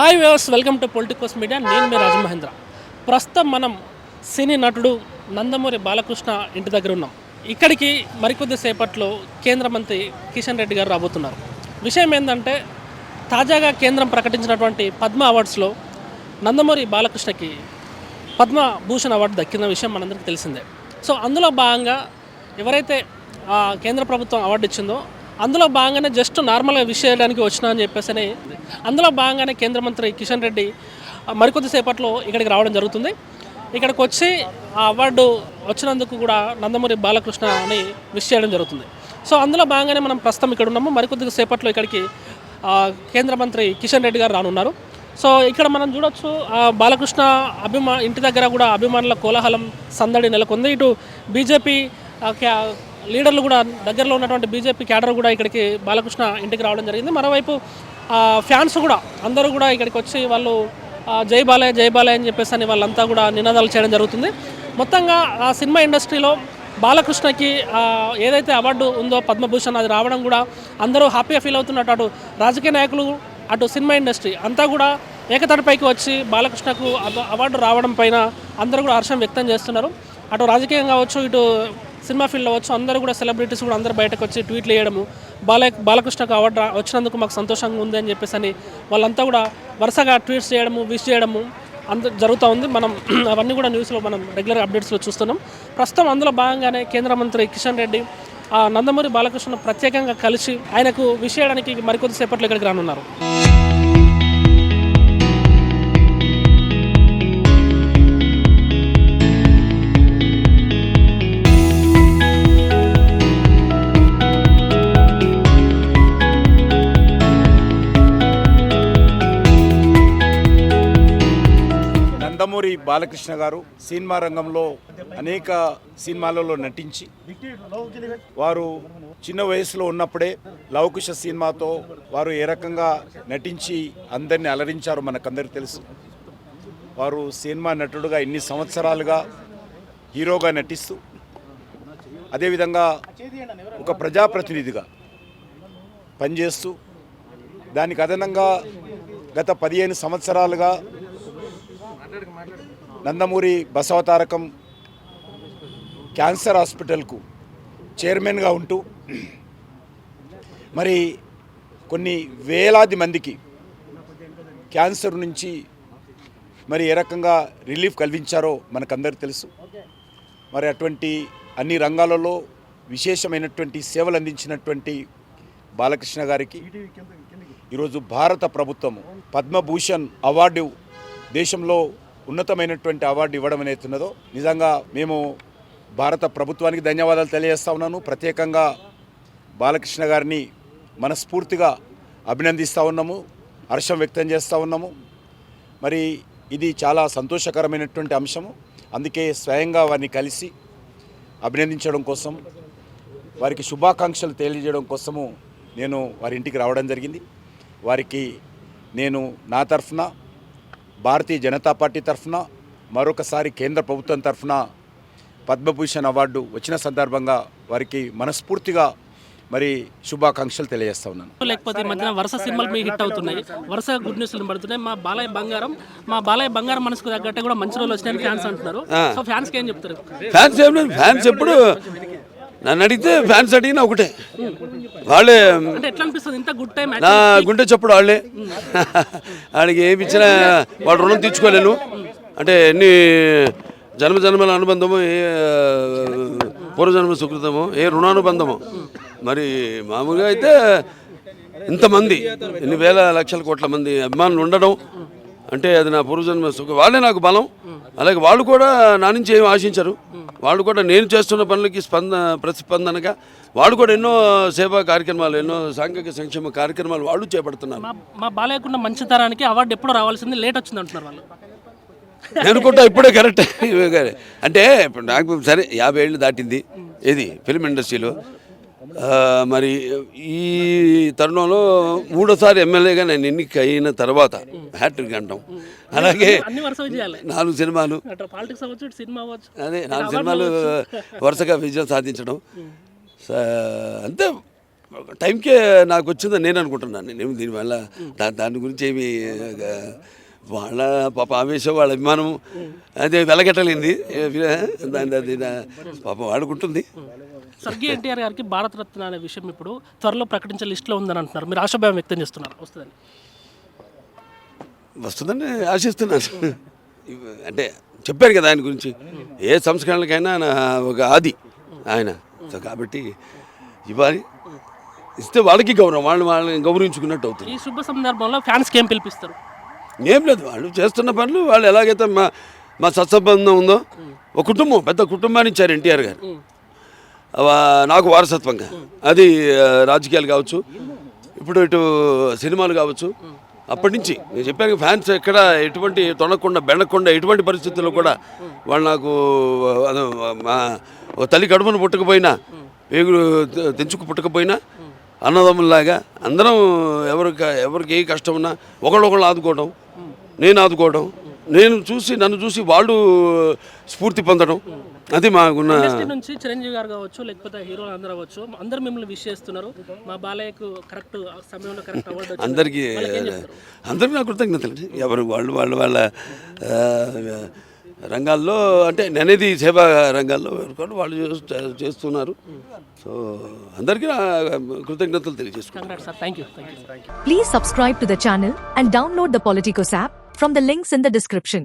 Hi viewers, welcome to Politicos media. నేను మీ రాజమహేంద్ర. ప్రస్తుతం మనం సినీ నటుడు నందమూరి బాలకృష్ణ ఇంటి దగ్గర ఉన్నాం. ఇక్కడికి మరికొద్ది సేపట్లో కేంద్ర మంత్రి కిషన్ రెడ్డి గారు రాబోతున్నారు. విషయం ఏంటంటే, తాజాగా కేంద్రం ప్రకటించినటువంటి పద్మ అవార్డ్స్లో నందమూరి బాలకృష్ణకి పద్మభూషణ్ అవార్డు దక్కిన విషయం మనందరికీ తెలిసిందే. సో అందులో భాగంగా ఎవరైతే కేంద్ర ప్రభుత్వం అవార్డు ఇచ్చిందో అందులో భాగంగానే జస్ట్ నార్మల్గా విష్ చేయడానికి వచ్చినా అని చెప్పేసి అందులో భాగంగానే కేంద్ర మంత్రి కిషన్ రెడ్డి మరికొద్ది సేపట్లో ఇక్కడికి రావడం జరుగుతుంది. ఇక్కడికి వచ్చి ఆ అవార్డు వచ్చినందుకు కూడా నందమూరి బాలకృష్ణ అని విష్ చేయడం జరుగుతుంది. సో అందులో భాగంగానే మనం ప్రస్తుతం ఇక్కడ ఉన్నాము. మరికొద్ది సేపట్లో ఇక్కడికి కేంద్ర మంత్రి కిషన్ రెడ్డి గారు రానున్నారు. సో ఇక్కడ మనం చూడొచ్చు, బాలకృష్ణ ఇంటి దగ్గర కూడా అభిమానుల కోలాహలం సందడి నెలకొంది. ఇటు బీజేపీ లీడర్లు కూడా, దగ్గరలో ఉన్నటువంటి బీజేపీ క్యాడర్ కూడా ఇక్కడికి బాలకృష్ణ ఇంటికి రావడం జరిగింది. మరోవైపు ఫ్యాన్స్ కూడా అందరూ కూడా ఇక్కడికి వచ్చి వాళ్ళు జై బాలయ్య జై బాలయ్య అని చెప్పేసి వాళ్ళంతా కూడా నినాదాలు చేయడం జరుగుతుంది. మొత్తంగా ఆ సినిమా ఇండస్ట్రీలో బాలకృష్ణకి ఏదైతే అవార్డు ఉందో పద్మభూషణ్, అది రావడం కూడా అందరూ హ్యాపీగా ఫీల్ అవుతున్నట్టు అటు రాజకీయ నాయకులు అటు సినిమా ఇండస్ట్రీ అంతా కూడా ఏకతాటిపైకి వచ్చి బాలకృష్ణకు అవార్డు రావడం పైన అందరూ కూడా హర్షం వ్యక్తం చేస్తున్నారు. అటు రాజకీయంగా కావచ్చు, ఇటు సినిమా ఫీల్డ్లో వచ్చు, అందరూ కూడా సెలబ్రిటీస్ కూడా అందరూ బయటకు వచ్చి ట్వీట్లు వేయడము, బాలకృష్ణకు అవార్డు వచ్చినందుకు మాకు సంతోషంగా ఉంది అని చెప్పేసి వాళ్ళంతా కూడా వరుసగా ట్వీట్స్ చేయడము, విష్ చేయడము జరుగుతూ ఉంది. మనం అవన్నీ కూడా న్యూస్లో మనం రెగ్యులర్ అప్డేట్స్లో చూస్తున్నాం. ప్రస్తుతం అందులో భాగంగానే కేంద్ర మంత్రి కిషన్ రెడ్డి నందమూరి బాలకృష్ణ ప్రత్యేకంగా కలిసి ఆయనకు విష్ చేయడానికి మరికొద్ది సేపట్లో ఇక్కడికి రానున్నారు. నందమూరి బాలకృష్ణ గారు సినిమా రంగంలో అనేక సినిమాలలో నటించి, వారు చిన్న వయసులో ఉన్నప్పుడే లవకుశ సినిమాతో వారు ఏ రకంగా నటించి అందరినీ అలరించారో మనకందరికీ తెలుసు. వారు సినిమా నటుడుగా ఇన్ని సంవత్సరాలుగా హీరోగా నటిస్తూ, అదేవిధంగా ఒక ప్రజాప్రతినిధిగా పనిచేస్తూ, దానికి అదనంగా గత 15 సంవత్సరాలుగా నందమూరి బసవతారకం క్యాన్సర్ హాస్పిటల్కు చైర్మన్గా ఉంటూ మరి కొన్ని వేలాది మందికి క్యాన్సర్ నుంచి మరి ఏ రకంగా రిలీఫ్ కల్పించారో మనకందరికీ తెలుసు. మరి అటువంటి అన్ని రంగాలలో విశేషమైనటువంటి సేవలు అందించినటువంటి బాలకృష్ణ గారికి ఈరోజు భారత ప్రభుత్వము పద్మభూషణ్ అవార్డు, దేశంలో ఉన్నతమైనటువంటి అవార్డు ఇవ్వడం అనేతున్నదో నిజంగా మేము భారత ప్రభుత్వానికి ధన్యవాదాలు తెలియజేస్తా ఉన్నాను. ప్రత్యేకంగా బాలకృష్ణ గారిని మనస్ఫూర్తిగా అభినందిస్తూ ఉన్నాము, హర్షం వ్యక్తం చేస్తూ ఉన్నాము. మరి ఇది చాలా సంతోషకరమైనటువంటి అంశము. అందుకే స్వయంగా వారిని కలిసి అభినందించడం కోసం, వారికి శుభాకాంక్షలు తెలియజేయడం కోసము నేను వారి ఇంటికి రావడం జరిగింది. వారికి నేను నా తరఫున, భారతీయ జనతా పార్టీ తరఫున, మరొకసారి కేంద్ర ప్రభుత్వం తరఫున పద్మభూషణ్ అవార్డు వచ్చిన సందర్భంగా వారికి మనస్ఫూర్తిగా మరి శుభాకాంక్షలు తెలియజేస్తా ఉన్నాను. లేకపోతే ఈ మధ్యన వరుస సినిమాలు మీకు హిట్ అవుతున్నాయి, వరుస గుడ్ న్యూస్లు పడుతున్నాయి. మా బాలయ్య బంగారం మనసుకు తగ్గట్టే కూడా మంచి రోజులు వచ్చినాయని ఫ్యాన్స్ అంటున్నారు. సో ఫ్యాన్స్కి ఏం చెప్తారు? ఫ్యాన్స్ ఎప్పుడు నన్ను అడిగితే ఫ్యాన్స్ అడిగినా ఒకటే, వాళ్ళే ఎట్లా అనిపిస్తుంది ఇంత గుడ్ టైం నా గుండె చెప్పుడు వాళ్ళే. వాళ్ళకి ఏమి ఇచ్చినా వాడు రుణం తీర్చుకోలేను. అంటే ఎన్ని జన్మల అనుబంధము, ఏ పూర్వజన్మ సుకృతము, ఏ రుణానుబంధము. మరి మామూలుగా అయితే ఇంతమంది, ఎన్ని వేల లక్షల కోట్ల మంది అభిమానులు ఉండడం అంటే అది నా పూర్వజన్మ సుఖం. వాళ్ళే నాకు బలం. అలాగే వాళ్ళు కూడా నా నుంచి ఏమి ఆశించరు. వాళ్ళు కూడా నేను చేస్తున్న పనులకి ప్రతిస్పందనగా వాళ్ళు కూడా ఎన్నో సేవా కార్యక్రమాలు, ఎన్నో సాంఘిక సంక్షేమ కార్యక్రమాలు వాళ్ళు చేపడుతున్నారు. మా బాలయ్యకున్న మంచి తరానికి అవార్డు ఎప్పుడు రావాల్సింది, లేట్ వచ్చింది అంటున్నారు వాళ్ళు. నేను కూడా ఇప్పుడే కరెక్ట్. అంటే ఇప్పుడు నాకు సరే 50 ఏళ్ళు దాటింది ఏది ఫిల్మ్ ఇండస్ట్రీలో. మరి ఈ తరుణంలో 3వ ఎమ్మెల్యేగా నేను ఎన్నిక అయిన తర్వాత హ్యాట్రిక్ అంటాం. అలాగే 4 సినిమాలు, అదే 4 సినిమాలు వరుసగా విజయం సాధించడం. అంతే టైంకే నాకు వచ్చిందని నేను అనుకుంటున్నాను. నేనేమి దీనివల్ల దాని గురించి ఏమి వాళ్ళ పాప ఆవేశం, వాళ్ళ అభిమానం అదే వెలగట్టలేంది. దాని అది పాప వాడుకుంటుంది. స్వర్గీయ ఎన్టీఆర్ గారికి భారతరత్న అనే విషయం ఇప్పుడు త్వరలో ప్రకటించే లిస్టులో ఉందని అంటున్నారు. మీరు ఆశాభావం వ్యక్తం చేస్తున్నారు, వస్తుందని? వస్తుందని ఆశిస్తున్నాను. అంటే చెప్పారు కదా ఆయన గురించి, ఏ సంస్కరణలకైనా ఒక ఆది ఆయన. సో కాబట్టి ఇవ్వాలి, ఇస్తే వాళ్ళకి గౌరవం, వాళ్ళని గౌరవించుకున్నట్టు అవుతుంది. ఈ శుభ సందర్భంలో ఫ్యాన్స్కి ఏం పిలిపిస్తారు? ఏం లేదు, వాళ్ళు చేస్తున్న పనులు వాళ్ళు ఎలాగైతే మా సత్సంబంధం ఉందో, ఒక కుటుంబం, పెద్ద కుటుంబాన్ని ఇచ్చారు ఎన్టీఆర్ గారు నాకు వారసత్వంగా. అది రాజకీయాలు కావచ్చు, ఇప్పుడు ఇటు సినిమాలు కావచ్చు. అప్పటి నుంచి నేను చెప్పాను, ఫ్యాన్స్ ఎక్కడ ఎటువంటి తొనకుండా బెండకుండా ఎటువంటి పరిస్థితుల్లో కూడా వాళ్ళు నాకు మా తల్లి కడుపును పుట్టకపోయినా, వేగులు తెంచుకు పుట్టకపోయినా అన్నదమ్ముల్లాగా అందరం ఎవరికి ఏ కష్టం ఉన్నా ఒకళ్ళొకళ్ళు ఆదుకోవడం, నేను ఆదుకోవడం, నన్ను చూసి వాళ్ళు స్ఫూర్తి పొందడం, అది మాకున్న. ఇండస్ట్రీ నుంచి చిరంజీవి గారు కావచ్చు, లేకపోతే హీరోలు అందరూ అవ్వచ్చు, అందరు మిమ్మల్ని విష్ చేస్తున్నారు. మా బాలయ్యకు కరెక్ట్ సమయంలో కరెక్ట్ అవార్డు అందరికీ నా కృతజ్ఞతలు. ఎవరు వాళ్ళ రంగాల్లో, అంటే నేనేది సేవా రంగాల్లో వాళ్ళు చేస్తున్నారు. సో అందరికీ నా కృతజ్ఞతలు తెలియజేసుకుంటాను. Please subscribe to the channel and download the Politicos app from the links in the description.